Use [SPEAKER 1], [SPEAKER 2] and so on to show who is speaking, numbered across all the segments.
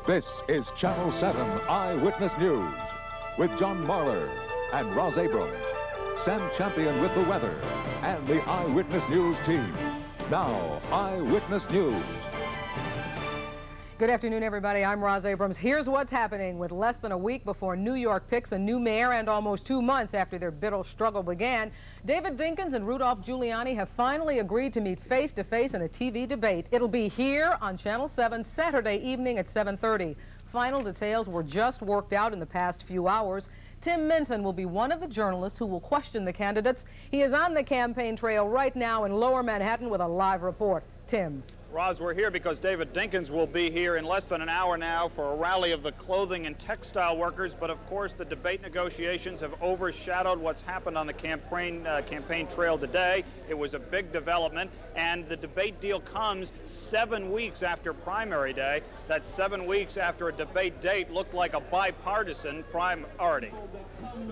[SPEAKER 1] This is Channel 7 Eyewitness News with John Marler and Roz Abrams, Sam Champion with the weather, and the Eyewitness News team. Now, Eyewitness News.
[SPEAKER 2] Good afternoon, everybody. I'm Roz Abrams. Here's what's happening with less than a week before New York picks a new mayor and almost 2 months after their bitter struggle began. David Dinkins and Rudolph Giuliani have finally agreed to meet face-to-face in a TV debate. It'll be here on Channel 7 Saturday evening at 7:30. Final details were just worked out in the past few hours. Tim Minton will be one of the journalists who will question the candidates. He is on the campaign trail right now in Lower Manhattan with a live report. Tim.
[SPEAKER 3] Roz, we're here because David Dinkins will be here in less than an hour now for a rally of the clothing and textile workers. But of course, the debate negotiations have overshadowed what's happened on the campaign trail today. It was a big development, and the debate deal comes 7 weeks after primary day. That's 7 weeks after a debate date looked like a bipartisan priority.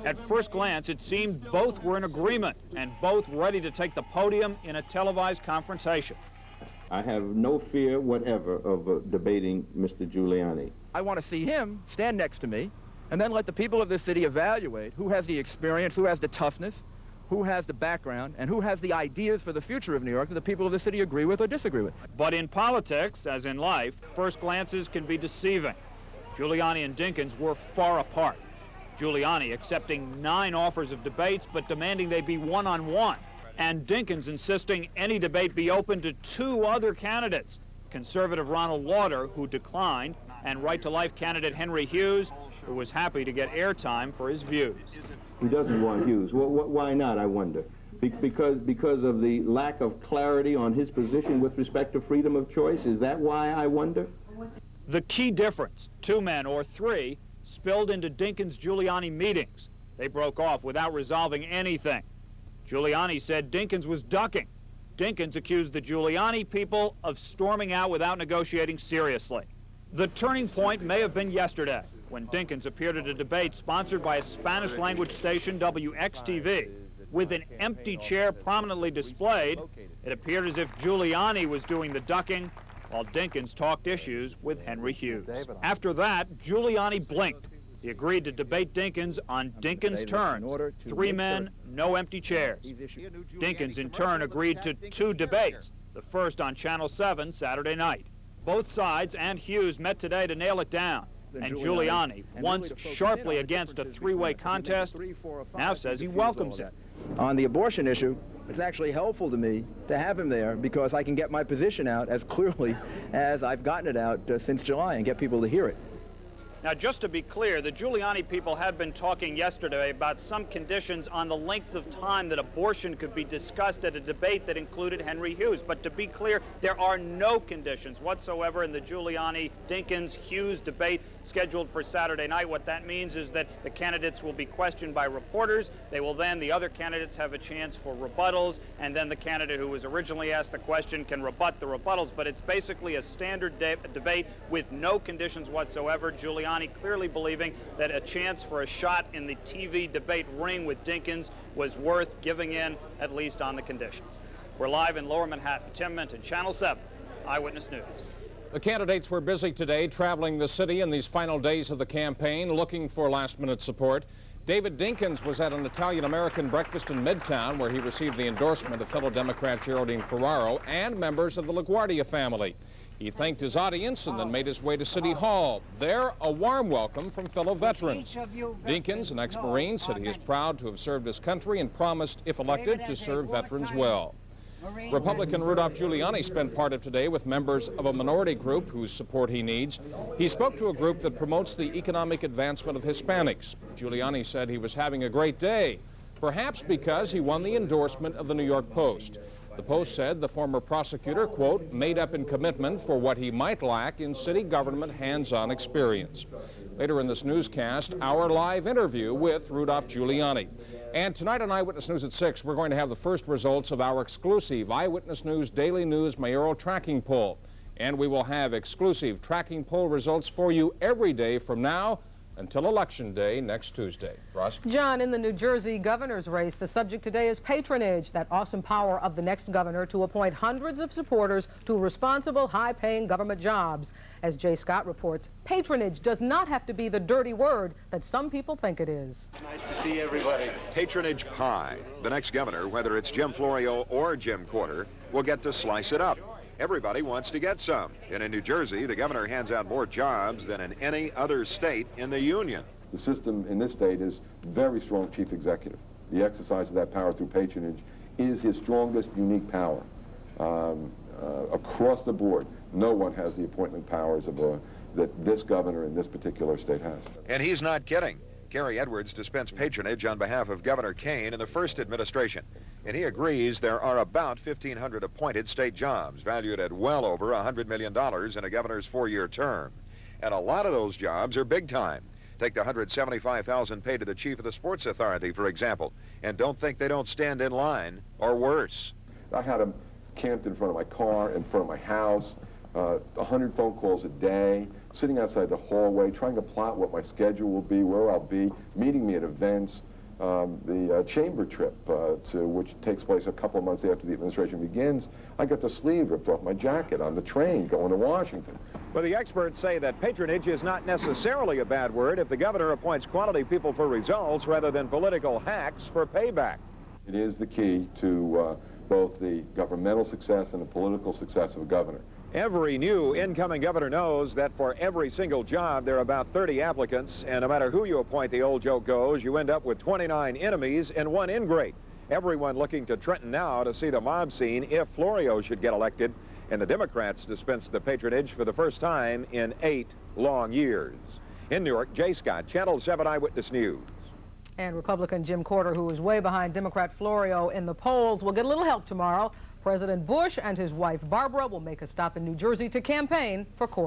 [SPEAKER 3] At first glance, it seemed both were in agreement and both ready to take the podium in a televised confrontation.
[SPEAKER 4] I have no fear whatever of debating Mr. Giuliani.
[SPEAKER 5] I want to see him stand next to me and then let the people of this city evaluate who has the experience, who has the toughness, who has the background, and who has the ideas for the future of New York that the people of the city agree with or disagree with.
[SPEAKER 3] But in politics, as in life, first glances can be deceiving. Giuliani and Dinkins were far apart. Giuliani accepting 9 offers of debates but demanding they be one-on-one. And Dinkins insisting any debate be open to 2 other candidates, conservative Ronald Lauder, who declined, and right-to-life candidate Henry Hughes, who was happy to get airtime for his views.
[SPEAKER 4] Who doesn't want Hughes? Well, why not, I wonder? Because of the lack of clarity on his position with respect to freedom of choice? Is that why, I wonder?
[SPEAKER 3] The key difference, 2 men or 3, spilled into Dinkins-Giuliani meetings. They broke off without resolving anything. Giuliani said Dinkins was ducking. Dinkins accused the Giuliani people of storming out without negotiating seriously. The turning point may have been yesterday, when Dinkins appeared at a debate sponsored by a Spanish-language station, WXTV. With an empty chair prominently displayed, it appeared as if Giuliani was doing the ducking, while Dinkins talked issues with Henry Hughes. After that, Giuliani blinked. He agreed to debate Dinkins on Dinkins' terms. 3 men, no empty chairs. Dinkins, in turn, agreed to 2 debates, the first on Channel 7 Saturday night. Both sides and Hughes met today to nail it down. And Giuliani, once sharply against a 3-way contest, now says he welcomes it.
[SPEAKER 5] On the abortion issue, it's actually helpful to me to have him there because I can get my position out as clearly as I've gotten it out since July and get people to hear it.
[SPEAKER 3] Now, just to be clear, the Giuliani people had been talking yesterday about some conditions on the length of time that abortion could be discussed at a debate that included Henry Hughes. But to be clear, there are no conditions whatsoever in the Giuliani-Dinkins-Hughes debate scheduled for Saturday night. What that means is that the candidates will be questioned by reporters. They will then, the other candidates have a chance for rebuttals, and then the candidate who was originally asked the question can rebut the rebuttals. But it's basically a standard debate with no conditions whatsoever. Giuliani clearly believing that a chance for a shot in the TV debate ring with Dinkins was worth giving in, at least on the conditions. We're live in Lower Manhattan. Tim Minton, Channel 7, Eyewitness News.
[SPEAKER 6] The candidates were busy today traveling the city in these final days of the campaign, looking for last-minute support. David Dinkins was at an Italian-American breakfast in Midtown where he received the endorsement of fellow Democrat Geraldine Ferraro and members of the LaGuardia family. He thanked his audience and then made his way to City Hall. There, a warm welcome from fellow veterans. Dinkins, an ex-Marine, said he is proud to have served his country and promised, if elected, to serve veterans well. Republican Rudolph Giuliani spent part of today with members of a minority group whose support he needs. He spoke to a group that promotes the economic advancement of Hispanics. Giuliani said he was having a great day, perhaps because he won the endorsement of the New York Post. The Post said the former prosecutor, quote, made up in commitment for what he might lack in city government hands-on experience. Later in this newscast, our live interview with Rudolph Giuliani. And tonight on Eyewitness News at 6, we're going to have the first results of our exclusive Eyewitness News Daily News Mayoral Tracking Poll. And we will have exclusive tracking poll results for you every day from now until Election Day next Tuesday. Ross?
[SPEAKER 2] John, in the New Jersey governor's race, the subject today is patronage, that awesome power of the next governor to appoint hundreds of supporters to responsible, high-paying government jobs. As Jay Scott reports, patronage does not have to be the dirty word that some people think it is.
[SPEAKER 7] Nice to see everybody.
[SPEAKER 8] Patronage pie. The next governor, whether it's Jim Florio or Jim Courter, will get to slice it up. Everybody wants to get some. And in New Jersey, the governor hands out more jobs than in any other state in the union.
[SPEAKER 9] The system in this state is very strong chief executive. The exercise of that power through patronage is his strongest unique power. Across the board, no one has the appointment powers that this governor in this particular state has.
[SPEAKER 8] And he's not kidding. Gary Edwards dispensed patronage on behalf of Governor Kane in the first administration. And he agrees there are about 1,500 appointed state jobs valued at well over $100 million in a governor's 4-year term. And a lot of those jobs are big time. Take the $175,000 paid to the chief of the sports authority, for example, and don't think they don't stand in line, or worse.
[SPEAKER 9] I had them camped in front of my car, in front of my house, 100 phone calls a day, sitting outside the hallway, trying to plot what my schedule will be, where I'll be, meeting me at events. The chamber trip, which takes place a couple of months after the administration begins, I got the sleeve ripped off my jacket on the train going to Washington.
[SPEAKER 10] But the experts say that patronage is not necessarily a bad word if the governor appoints quality people for results rather than political hacks for payback.
[SPEAKER 9] It is the key to both the governmental success and the political success of a governor.
[SPEAKER 10] Every new incoming governor knows that for every single job, there are about 30 applicants, and no matter who you appoint, the old joke goes, you end up with 29 enemies and 1 ingrate. Everyone looking to Trenton now to see the mob scene if Florio should get elected, and the Democrats dispense the patronage for the first time in 8 long years. In Newark, Jay Scott, Channel 7 Eyewitness News.
[SPEAKER 2] And Republican Jim Courter, who is way behind Democrat Florio in the polls, will get a little help tomorrow. President Bush and his wife Barbara will make a stop in New Jersey to campaign for Courter.